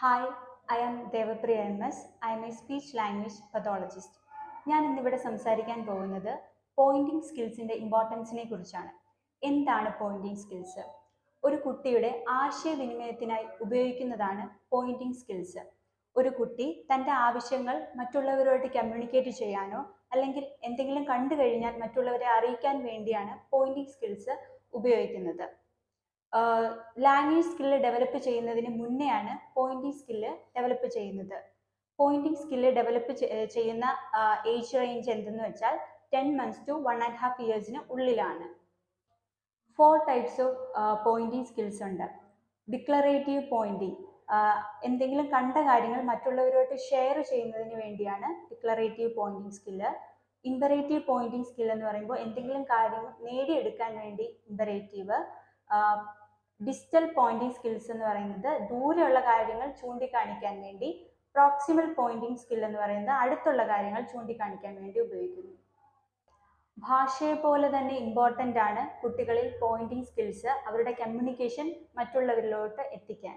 Hi, I am Devapriya MS. I am a speech language pathologist. ഞാൻ ഇന്നിവിടെ സംസാരിക്കാൻ പോകുന്നത് പോയിന്റിംഗ് സ്കിൽസിൻ്റെ ഇമ്പോർട്ടൻസിനെ കുറിച്ചാണ്. എന്താണ് പോയിന്റിംഗ് സ്കിൽസ്? ഒരു കുട്ടിയുടെ ആശയവിനിമയത്തിനായി ഉപയോഗിക്കുന്നതാണ് പോയിന്റിംഗ് സ്കിൽസ്. ഒരു കുട്ടി തൻ്റെ ആവശ്യങ്ങൾ മറ്റുള്ളവരുമായിട്ട് കമ്മ്യൂണിക്കേറ്റ് ചെയ്യാനോ അല്ലെങ്കിൽ എന്തെങ്കിലും കണ്ടു കഴിഞ്ഞാൽ മറ്റുള്ളവരെ അറിയിക്കാൻ വേണ്ടിയാണ് പോയിന്റിംഗ് സ്കിൽസ് ഉപയോഗിക്കുന്നത്. ലാംഗ്വേജ് സ്കില്ല് ഡെവലപ്പ് ചെയ്യുന്നതിന് മുന്നെയാണ് പോയിന്റിംഗ് സ്കില്ല് ഡെവലപ്പ് ചെയ്യുന്നത്. പോയിന്റിംഗ് സ്കില്ല് ഡെവലപ്പ് ചെയ്യുന്ന ഏജ് റേഞ്ച് എന്തെന്ന് വെച്ചാൽ 10 months to 1.5 years ഉള്ളിലാണ്. 4 types ഓഫ് പോയിന്റിംഗ് സ്കിൽസ് ഉണ്ട്. ഡിക്ലറേറ്റീവ് പോയിന്റിംഗ്, എന്തെങ്കിലും കണ്ട കാര്യങ്ങൾ മറ്റുള്ളവരുമായിട്ട് ഷെയർ ചെയ്യുന്നതിന് വേണ്ടിയാണ് declarative pointing skill. Imperative pointing skill എന്ന് പറയുമ്പോൾ എന്തെങ്കിലും കാര്യങ്ങൾ നേടിയെടുക്കാൻ വേണ്ടി ഇമ്പറേറ്റീവ്. ഡിജിറ്റൽ പോയിന്റിംഗ് സ്കിൽസ് എന്ന് പറയുന്നത് ദൂരെയുള്ള കാര്യങ്ങൾ ചൂണ്ടിക്കാണിക്കാൻ വേണ്ടി. പ്രോക്സിമൽ പോയിന്റിംഗ് സ്കിൽ എന്ന് പറയുന്നത് അടുത്തുള്ള കാര്യങ്ങൾ ചൂണ്ടിക്കാണിക്കാൻ വേണ്ടി ഉപയോഗിക്കുന്നു. ഭാഷയെ പോലെ തന്നെ ഇമ്പോർട്ടൻ്റ് ആണ് കുട്ടികളിൽ പോയിന്റിംഗ് സ്കിൽസ് അവരുടെ കമ്മ്യൂണിക്കേഷൻ മറ്റുള്ളവരിലോട്ട് എത്തിക്കാൻ.